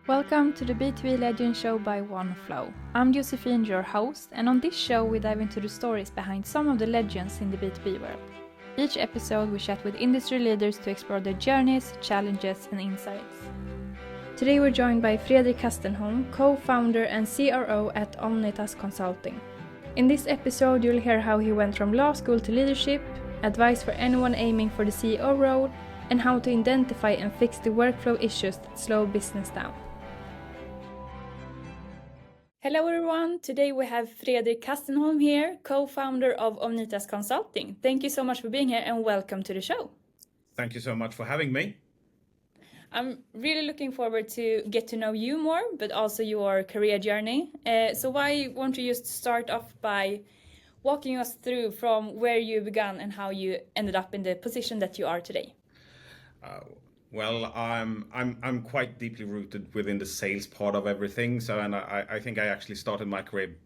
Welcome to the B2B Legend Show by OneFlow. I'm Josephine, your host, and on this show we dive into the stories behind some of the legends in the B2B world. Each episode we chat with industry leaders to explore their journeys, challenges, and insights. Today we're joined by Fredrik Kastenholm, co-founder and CRO at Omnitas Consulting. In this episode you'll hear how he went from law school to leadership, advice for anyone aiming for the CEO role, and how to identify and fix the workflow issues that slow business down. Hello everyone, today we have Fredrik Kastenholm here, co-founder of Omnitas Consulting. Thank you so much for being here and welcome to the show. Thank you so much for having me. I'm really looking forward to get to know you more, but also your career journey. So why won't you just start off by walking us through from where you began and how you ended up in the position that you are today? Well, I'm quite deeply rooted within the sales part of everything. So, and I think I actually started my career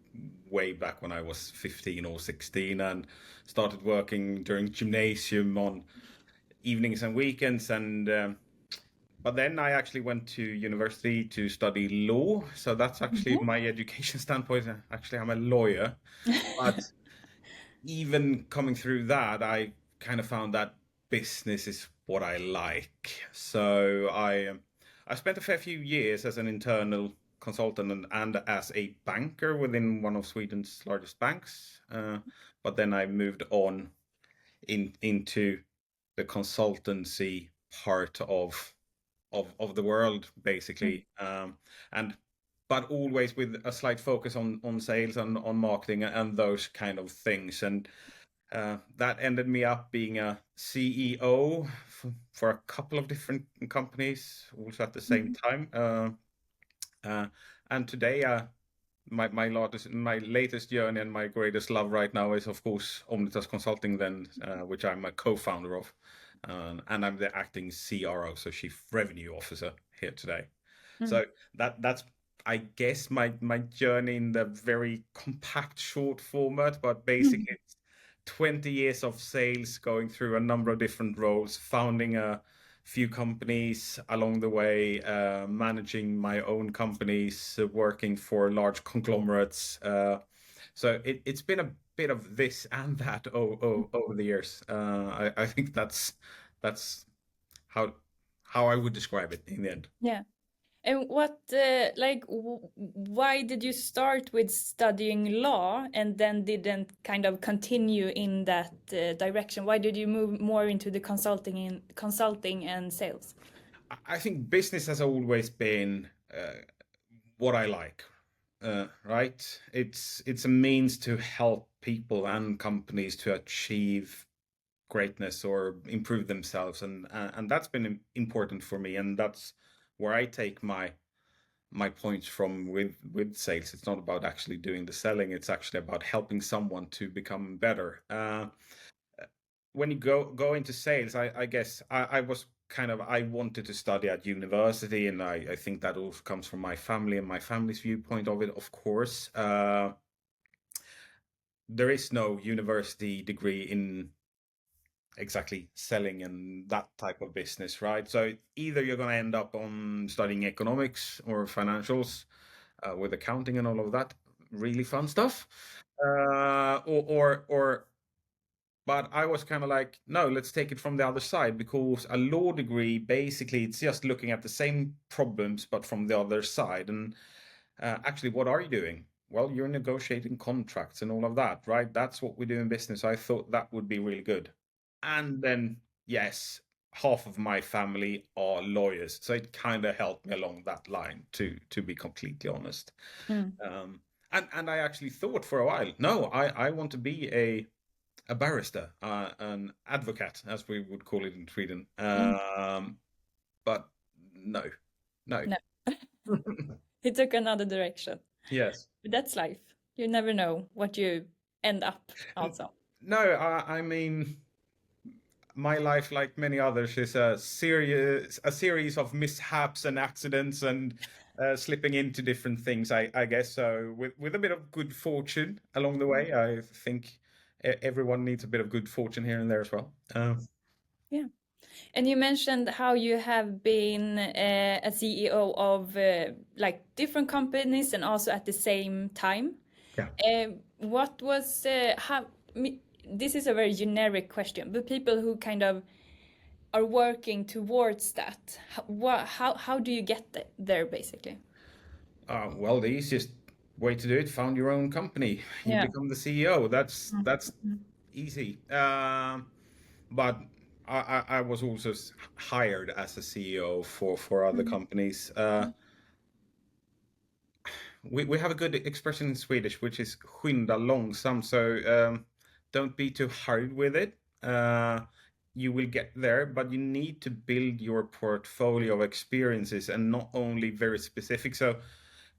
way back when I was 15 or 16 and started working during gymnasium on evenings and weekends. And but then I actually went to university to study law. So that's actually my education standpoint. Actually, I'm a lawyer. But even coming through that, I kind of found that business is what I like. So I spent a fair few years as an internal consultant and as a banker within one of Sweden's largest banks. But then I moved on into the consultancy part of the world, basically. And but always with a slight focus on sales and on marketing and those kind of things. And that ended me up being a CEO for a couple of different companies, also at the same time. And today, my latest journey and my greatest love right now is, of course, Omnitas Consulting, then, which I'm a co-founder of, and I'm the acting CRO, so Chief Revenue Officer here today. So that's, I guess, my journey in the very compact, short format, but basically it's 20 years of sales, going through a number of different roles, founding a few companies along the way, managing my own companies, working for large conglomerates. So it's been a bit of this and that over the years. I think that's how I would describe it in the end. Yeah. And why did you start with studying law and then didn't kind of continue in that direction? Why did you move more into the consulting and sales? I think business has always been what I like, right? It's a means to help people and companies to achieve greatness or improve themselves, and that's been important for me, and that's where I take my points from with sales. It's not about actually doing the selling; it's actually about helping someone to become better. When you go into sales, I guess I was kind of, I wanted to study at university, and I think that also comes from my family and my family's viewpoint of it, of course. There is no university degree in exactly selling and that type of business, right? So either you're going to end up on studying economics or financials, with accounting and all of that really fun stuff, or but I was kind of like, no, let's take it from the other side, because a law degree, basically, it's just looking at the same problems, but from the other side. And actually, what are you doing? Well, you're negotiating contracts and all of that, right? That's what we do in business. I thought that would be really good. And then, yes, half of my family are lawyers, so it kind of helped me along that line, to be completely honest. And I actually thought for a while, no, I want to be a barrister, an advocate, as we would call it in Sweden. But no, no. No. He took another direction. Yes. But that's life. You never know what you end up also. No, I mean, my life, like many others, is a series of mishaps and accidents and slipping into different things. I guess so. With a bit of good fortune along the way, I think everyone needs a bit of good fortune here and there as well. Yeah. And you mentioned how you have been a CEO of like different companies and also at the same time. Yeah. What was this is a very generic question, but people who kind of are working towards that, how do you get there basically? Well, the easiest way to do it, found your own company. You Yeah. become the CEO. That's Mm. easy. But I was also hired as a CEO for other Mm. companies. We have a good expression in Swedish, which is skynda långsamt. So don't be too hurried with it. You will get there, but you need to build your portfolio of experiences and not only very specific. So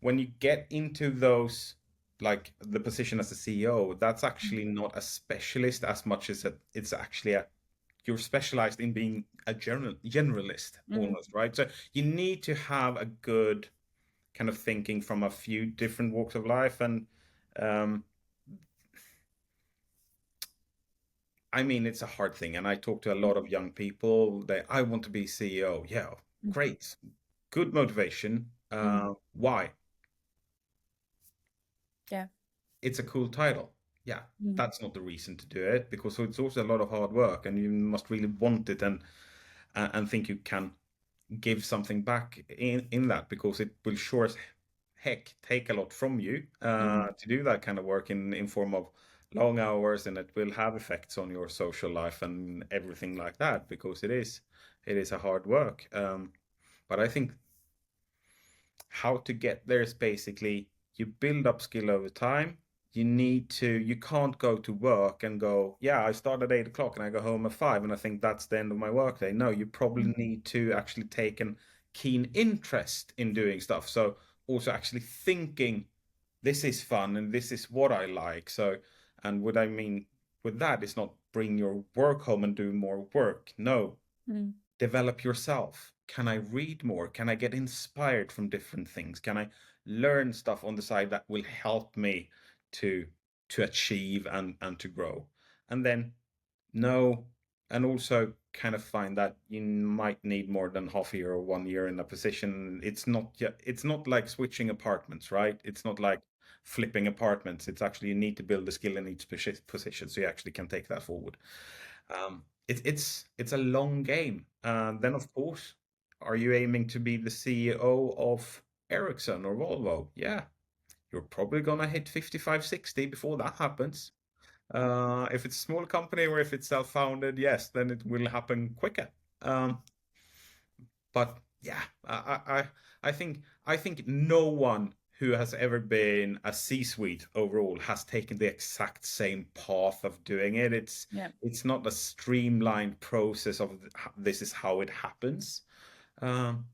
when you get into those, like the position as a CEO, that's actually not a specialist as much as it's actually you're specialized in being a generalist Mm. almost, right? So you need to have a good kind of thinking from a few different walks of life. And um, I mean, it's a hard thing. And I talk to a lot of young people. I want to be CEO. Yeah, Mm. great, good motivation. Mm. Why? Yeah. It's a cool title. Yeah, Mm. that's not the reason to do it, because it's also a lot of hard work, and you must really want it and think you can give something back in that, because it will sure as heck take a lot from you Mm. to do that kind of work in form of long hours, and it will have effects on your social life and everything like that, because it is a hard work. But I think how to get there is basically you build up skill over time. You can't go to work and go, yeah, I start at 8 o'clock and I go home at 5 and I think that's the end of my workday. No, you probably need to actually take an keen interest in doing stuff. So also actually thinking, this is fun and this is what I like. So, and what I mean with that is not bring your work home and do more work. No, Mm. develop yourself. Can I read more? Can I get inspired from different things? Can I learn stuff on the side that will help me to achieve and to grow? And then no, and also kind of find that you might need more than half a year or 1 year in a position. It's not like switching apartments, right? It's not like flipping apartments. It's actually you need to build a skill in each position so you actually can take that forward. It's a long game. Then of course, are you aiming to be the CEO of Ericsson or Volvo? Yeah, you're probably gonna hit 55, 60 before that happens. If it's a small company or if it's self-founded, yes, then it will happen quicker. Um, but yeah, I think no one who has ever been a C-suite overall has taken the exact same path of doing it. It's Yeah. it's not a streamlined process of this is how it happens. Um,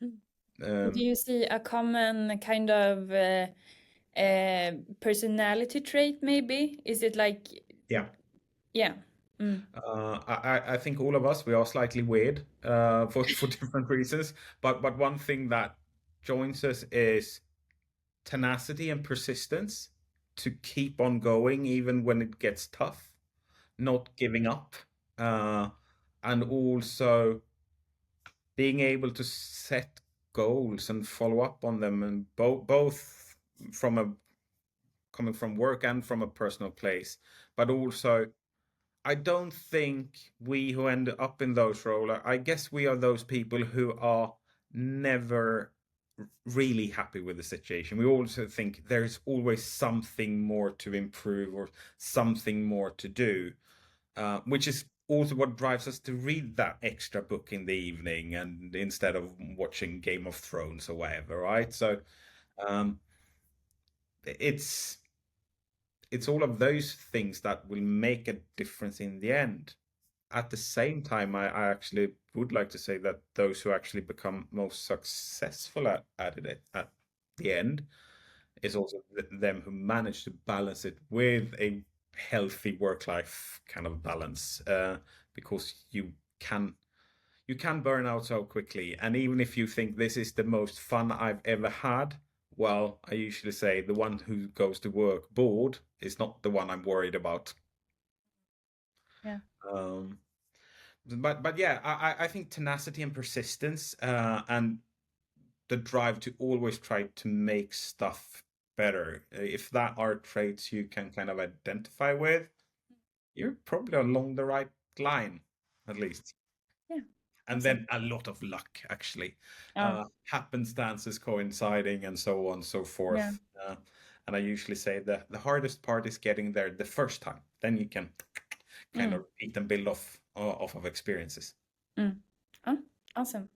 Mm. Do um, you see a common kind of personality trait maybe? Is it like, yeah. yeah. Mm. I think all of us, we are slightly weird for different reasons. But one thing that joins us is tenacity and persistence to keep on going even when it gets tough, not giving up, uh, and also being able to set goals and follow up on them, and both from a coming from work and from a personal place, but also I don't think we who end up in those roles, I guess we are those people who are never really happy with the situation. We also think there's always something more to improve or something more to do, which is also what drives us to read that extra book in the evening and instead of watching Game of Thrones or whatever, right? So um, it's it's all of those things that will make a difference in the end. At the same time, I actually would like to say that those who actually become most successful at it at the end is also them who manage to balance it with a healthy work-life kind of balance, because you can burn out so quickly. And even if you think this is the most fun I've ever had, well, I usually say the one who goes to work bored is not the one I'm worried about. Yeah. Um, But yeah, I think tenacity and persistence, and the drive to always try to make stuff better. If that are traits you can kind of identify with, you're probably along the right line, at least. Yeah. And Awesome. then a lot of luck, actually. Oh, Happenstances coinciding and so on and so yeah. forth. And I usually say the hardest part is getting there the first time. Then you can kind of Mm. repeat and build off of experiences. Mm. Oh, awesome.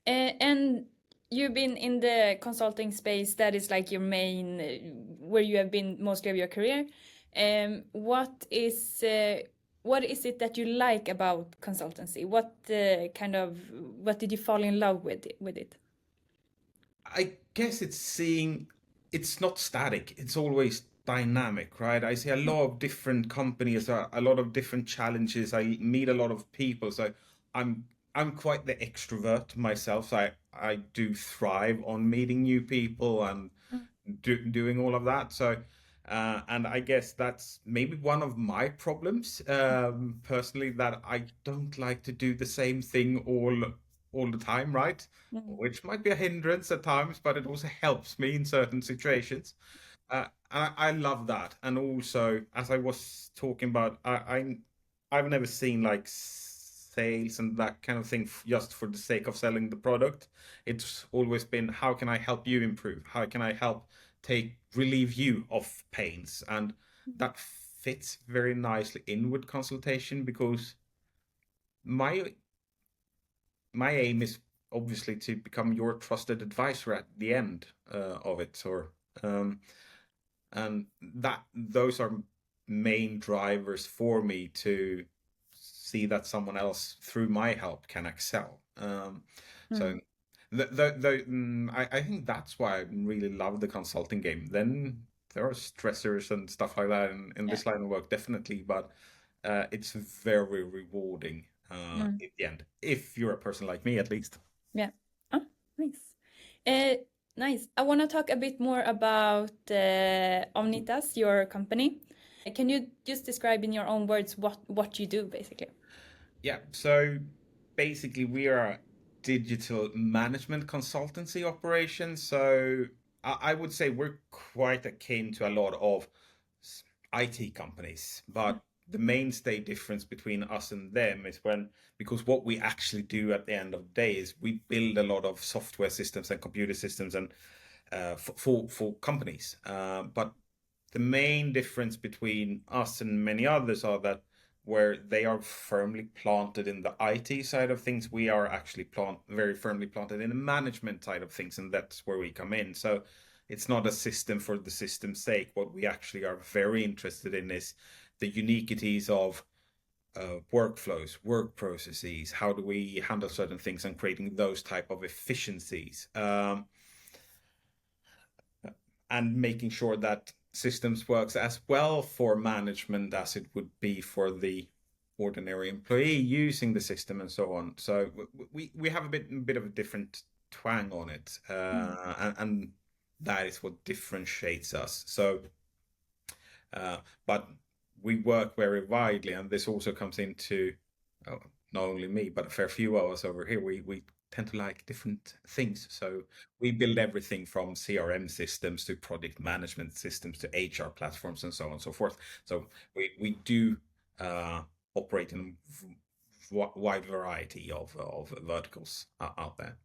And you've been in the consulting space, that is like your main, where you have been mostly of your career. What is it that you like about consultancy? What did you fall in love with it? I guess it's seeing it's not static, it's always dynamic, right? I see a lot of different companies, a lot of different challenges. I meet a lot of people. So I'm I'm quite the extrovert myself. So I do thrive on meeting new people and doing all of that. So and I guess that's maybe one of my problems personally, that I don't like to do the same thing all the time, right? Mm. Which might be a hindrance at times, but it also helps me in certain situations. And I love that. And also, as I was talking about, I've never seen like sales and that kind of thing just for the sake of selling the product. It's always been, how can I help you improve? How can I help take relieve you of pains? And that fits very nicely in with consultation, because my my aim is obviously to become your trusted advisor at the end of it, or um, and that those are main drivers for me to see that someone else through my help can excel. So Mm. I think that's why I really love the consulting game. Then there are stressors and stuff like that in Yeah. this line of work, definitely, but it's very rewarding Mm. in the end, if you're a person like me, at least. Yeah. Oh, nice. Uh, nice. I want to talk a bit more about Omnitas, your company. Can you just describe in your own words what you do, basically? Yeah, so basically, we are a digital management consultancy operation. So I would say we're quite akin to a lot of IT companies, but the mainstay difference between us and them is because what we actually do at the end of the day is we build a lot of software systems and computer systems and for companies. But the main difference between us and many others are that where they are firmly planted in the IT side of things, we are actually very firmly planted in the management side of things, and that's where we come in. So it's not a system for the system's sake. What we actually are very interested in is the uniquities of workflows, work processes. How do we handle certain things, and creating those type of efficiencies. And making sure that systems works as well for management as it would be for the ordinary employee using the system and so on. So we have a bit of a different twang on it, Mm. and that is what differentiates us. So, but we work very widely, and this also comes into oh, not only me, but a fair few of us over here. We tend to like different things. So we build everything from CRM systems to project management systems to HR platforms and so on and so forth. So we do uh, operate in wide variety of verticals out there.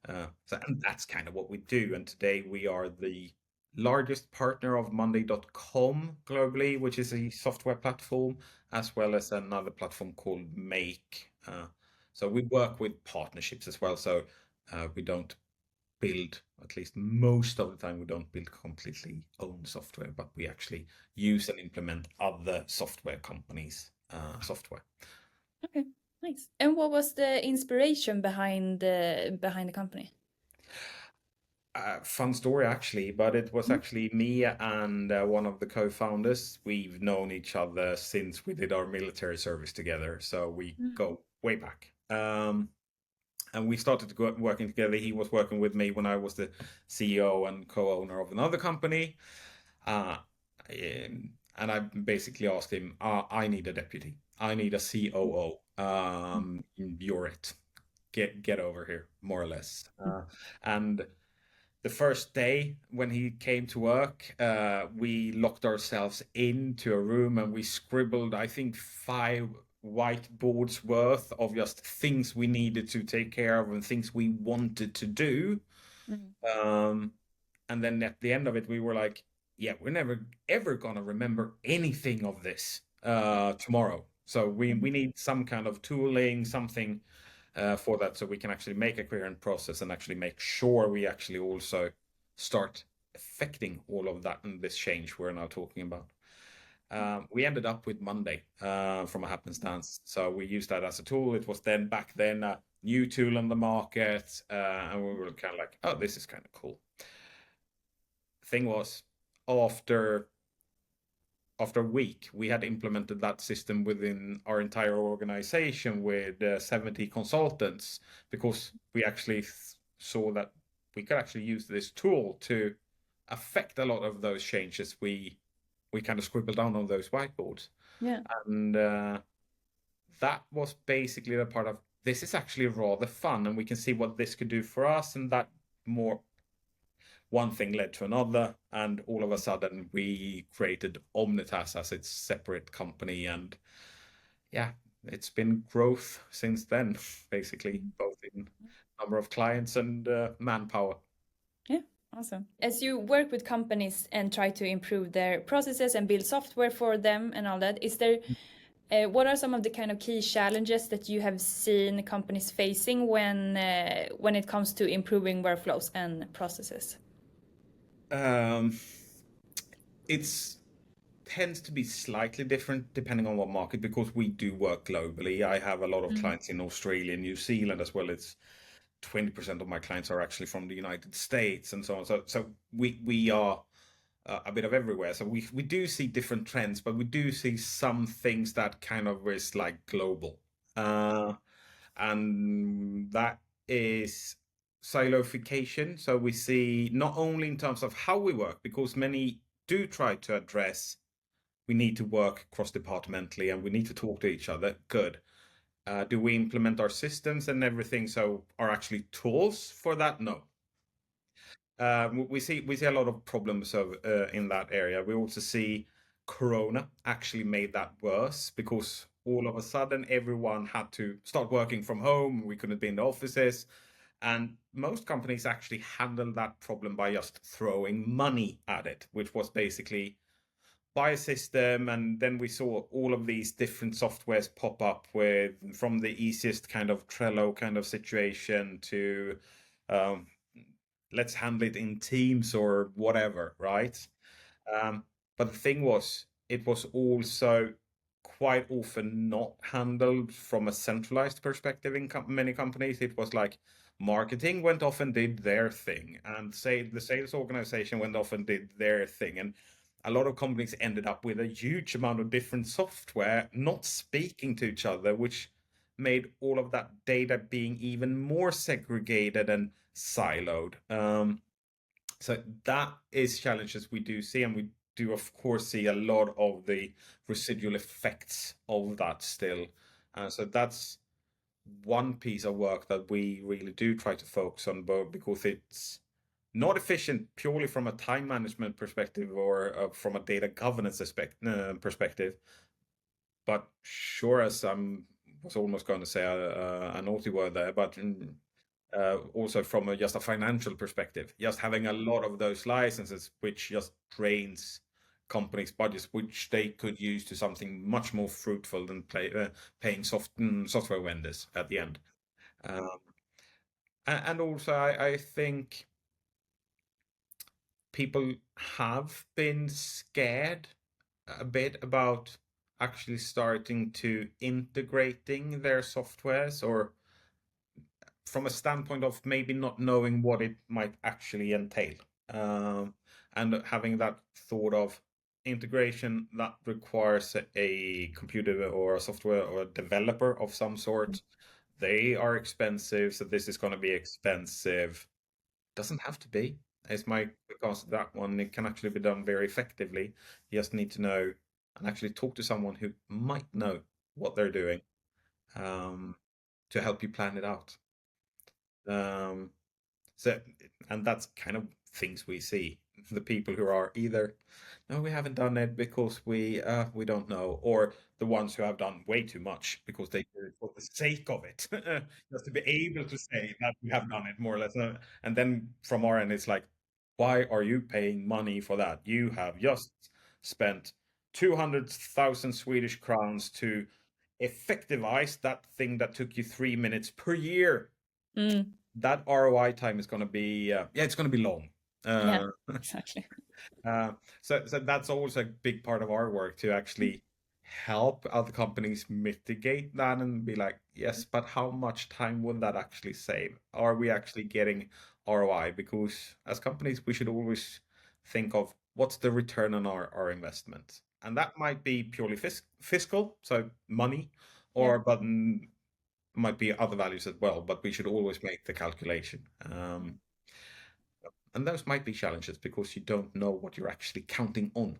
And that's kind of what we do. And today we are the largest partner of Monday.com globally, which is a software platform, as well as another platform called Make. So we work with partnerships as well. So we don't build, at least most of the time, we don't build completely own software, but we actually use and implement other software companies' software. Okay, nice. And what was the inspiration behind the company? Fun story actually, but it was Mm. actually me and one of the co-founders. We've known each other since we did our military service together, so we Mm. go way back. And we started to go working together. He was working with me when I was the CEO and co-owner of another company. Uh, and I basically asked him, I need a deputy. I need a COO. You're it. Get over here, more or less. And the first day when he came to work, we locked ourselves into a room and we scribbled, I think, 5 whiteboards worth of just things we needed to take care of and things we wanted to do. Um, and then at the end of it, we were like, yeah, we're never ever gonna remember anything of this tomorrow. So we need some kind of tooling, something for that, so we can actually make a coherent process and actually make sure we actually also start affecting all of that and this change we're now talking about. We ended up with Monday from a happenstance. So we used that as a tool. It was then back then a new tool on the market, and we were kind of like, oh, this is kind of cool. Thing was, after a week, we had implemented that system within our entire organization with 70 consultants, because we actually saw that we could actually use this tool to affect a lot of those changes we kind of scribbled down on those whiteboards. Yeah. And that was basically the part of, this is actually rather fun, and we can see what this could do for us, and that more one thing led to another, and all of a sudden we created Omnitas as its separate company. And yeah, it's been growth since then, basically, both in number of clients and manpower. Yeah, awesome. As you work with companies and try to improve their processes and build software for them and all that, is there what are some of the kind of key challenges that you have seen companies facing when it comes to improving workflows and processes? It's tends to be slightly different depending on what market, because we do work globally. I have a lot of clients in Australia, New Zealand as well. It's 20% of my clients are actually from the United States and so on. So we are a bit of everywhere. So we do see different trends, but we do see some things that kind of is like global. And that is siloification. So we see not only in terms of how we work, because many do try to address we need to work cross departmentally and we need to talk to each other. Good. Do we implement our systems and everything so are actually tools for that? No. We see a lot of problems in that area. We also see Corona actually made that worse, because all of a sudden everyone had to start working from home. We couldn't be in the offices, and most companies actually handled that problem by just throwing money at it, which was basically buy a system. And then we saw all of these different softwares pop up, with from the easiest kind of Trello kind of situation to um, let's handle it in Teams or whatever, right? Um, but the thing was, it was also quite often not handled from a centralized perspective in many companies. It was like marketing went off and did their thing, and say the sales organization went off and did their thing, and a lot of companies ended up with a huge amount of different software not speaking to each other, which made all of that data being even more segregated and siloed. So that is challenges we do see, and we do of course see a lot of the residual effects of that still. So that's one piece of work that we really do try to focus on, both because it's not efficient purely from a time management perspective or from a data governance perspective. But sure, as I was almost going to say a naughty word there, but also from just a financial perspective, just having a lot of those licenses, which just drains companies' budgets, which they could use to something much more fruitful than paying software vendors at the end. Um, and also, I think people have been scared a bit about actually starting to integrating their softwares, or from a standpoint of maybe not knowing what it might actually entail, um, and having that thought of integration that requires a computer or a software or a developer of some sort. They are expensive, so this is going to be expensive. Doesn't have to be. It's my because that one, it can actually be done very effectively. You just need to know and actually talk to someone who might know what they're doing. to help you plan it out. So, and that's kind of things we see. The people who are either, no, we haven't done it because we don't know, or the ones who have done way too much because they do it for the sake of it, just to be able to say that we have done it more or less. And then from our end, it's like, why are you paying money for that? You have just spent 200,000 Swedish crowns to effectivize that thing that took you 3 minutes per year. That ROI time is going to be it's going to be long. Yeah, exactly. So that's also a big part of our work to actually help other companies mitigate that and be like, yes, but how much time will that actually save? Are we actually getting ROI? Because as companies, we should always think of what's the return on our investment. And that might be purely fiscal, so money, or but might be other values as well, but we should always make the calculation. And those might be challenges because you don't know what you're actually counting on.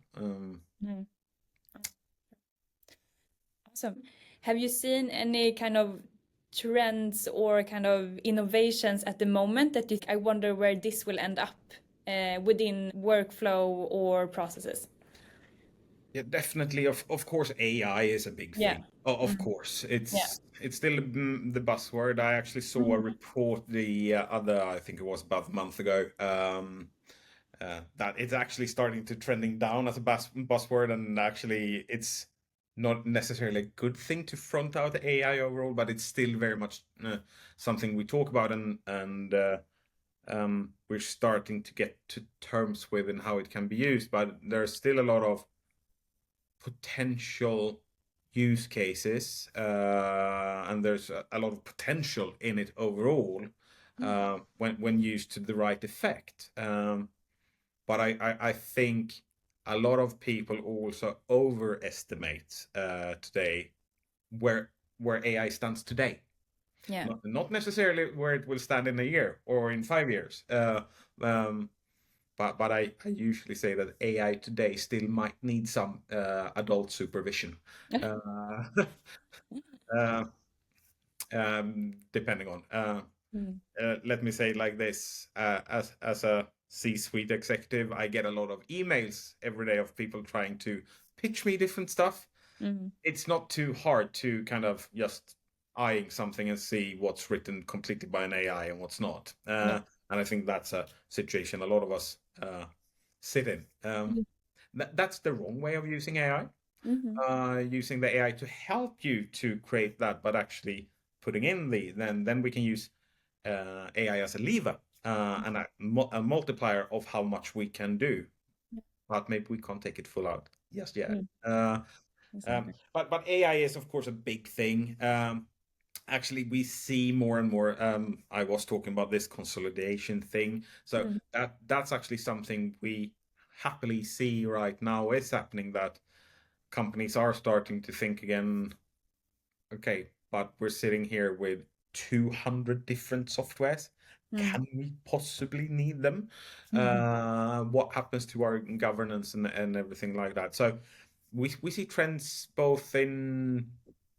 Awesome. Have you seen any kind of trends or kind of innovations at the moment that you, I wonder where this will end up within workflow or processes? Yeah, definitely. Of course, AI is a big thing. Of course, it's still the buzzword. I actually saw a report the other, I think it was about a month ago, that it's actually starting to trending down as a buzzword, and actually it's not necessarily a good thing to front out AI overall, but it's still very much something we talk about, and we're starting to get to terms with and how it can be used. But there's still a lot of potential use cases, and there's a lot of potential in it overall when used to the right effect. But I think a lot of people also overestimate today where AI stands today. Yeah. Not necessarily where it will stand in a year or in 5 years. But I usually say that AI today still might need some adult supervision, uh, depending on. Let me say it like this: as a C-suite executive, I get a lot of emails every day of people trying to pitch me different stuff. It's not too hard to kind of just eyeing something and see what's written completely by an AI and what's not. And I think that's a situation a lot of us sit in. That's the wrong way of using AI. Using the AI to help you to create that, but actually putting in then we can use AI as a lever and a multiplier of how much we can do. But maybe we can't take it full out just yet. But AI is of course a big thing. Actually, we see more and more. I was talking about this consolidation thing, so that's actually something we happily see right now is happening. That companies are starting to think again. Okay, but we're sitting here with 200 different softwares. Can we possibly need them? What happens to our governance and everything like that? So we see trends both in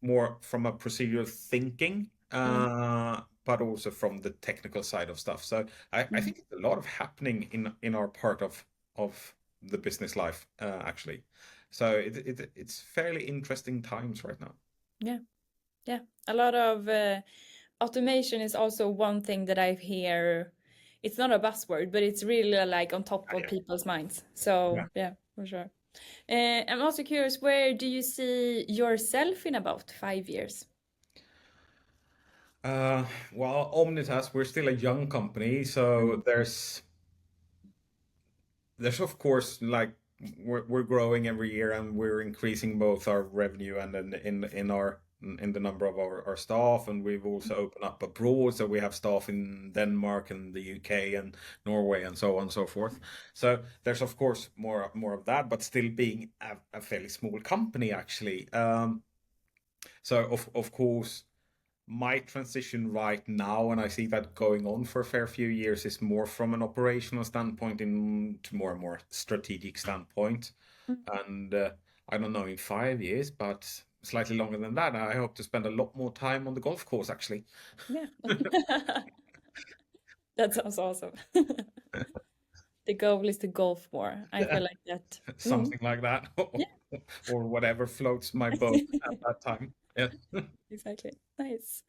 more from a procedural thinking, but also from the technical side of stuff. So I think it's a lot of happening in our part of the business life actually. So it's fairly interesting times right now. Yeah, a lot of automation is also one thing that I hear. It's not a buzzword, but it's really like on top of people's minds. So yeah, for sure. I'm also curious, where do you see yourself in about 5 years? Well, Omnitas, we're still a young company, so there's of course like we're growing every year and we're increasing both our revenue and in the number of our staff, and we've also opened up abroad, so we have staff in Denmark and the UK and Norway and so on and so forth. So there's of course more of that, but still being a fairly small company actually. So of course my transition right now, and I see that going on for a fair few years, is more from an operational standpoint into more and more strategic standpoint. And I don't know in 5 years, but slightly longer than that. I hope to spend a lot more time on the golf course, actually. Yeah. That sounds awesome. The goal is to golf more. I feel like that. Something like that. Yeah. Or whatever floats my boat at that time. Yeah. Exactly. Nice.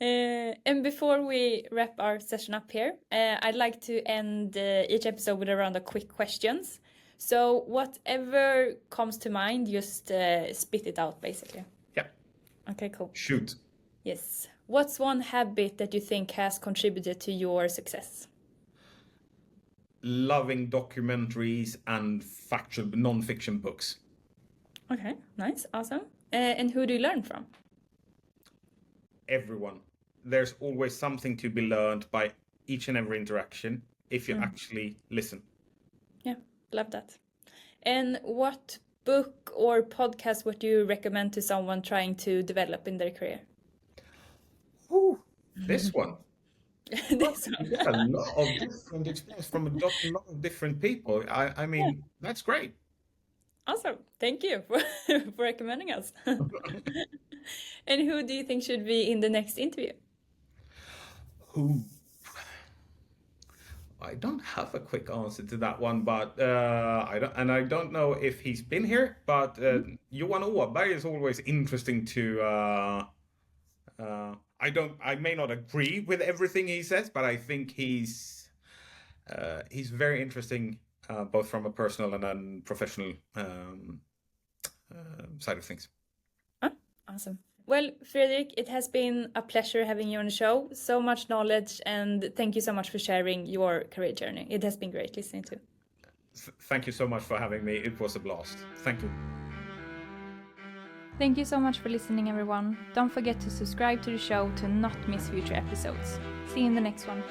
And before we wrap our session up here, I'd like to end each episode with a round of quick questions. So whatever comes to mind, just spit it out, basically. Yeah. Okay, cool. Shoot. Yes. What's one habit that you think has contributed to your success? Loving documentaries and non-fiction books. Okay, nice, awesome. And who do you learn from? Everyone. There's always something to be learned by each and every interaction if you actually listen. Yeah, love that. And what book or podcast would you recommend to someone trying to develop in their career? Ooh, this one. This one. A lot of different experience from a lot of different people. I mean, that's great. Awesome. Thank you for recommending us. And who do you think should be in the next interview? Who? I don't have a quick answer to that one, but I don't know if he's been here, but Johan Åberg is always interesting to I may not agree with everything he says, but I think he's very interesting, both from a personal and a professional side of things. Oh, awesome. Well, Fredrik, it has been a pleasure having you on the show. So much knowledge, and thank you so much for sharing your career journey. It has been great listening to. Thank you so much for having me. It was a blast. Thank you. Thank you so much for listening, everyone. Don't forget to subscribe to the show to not miss future episodes. See you in the next one.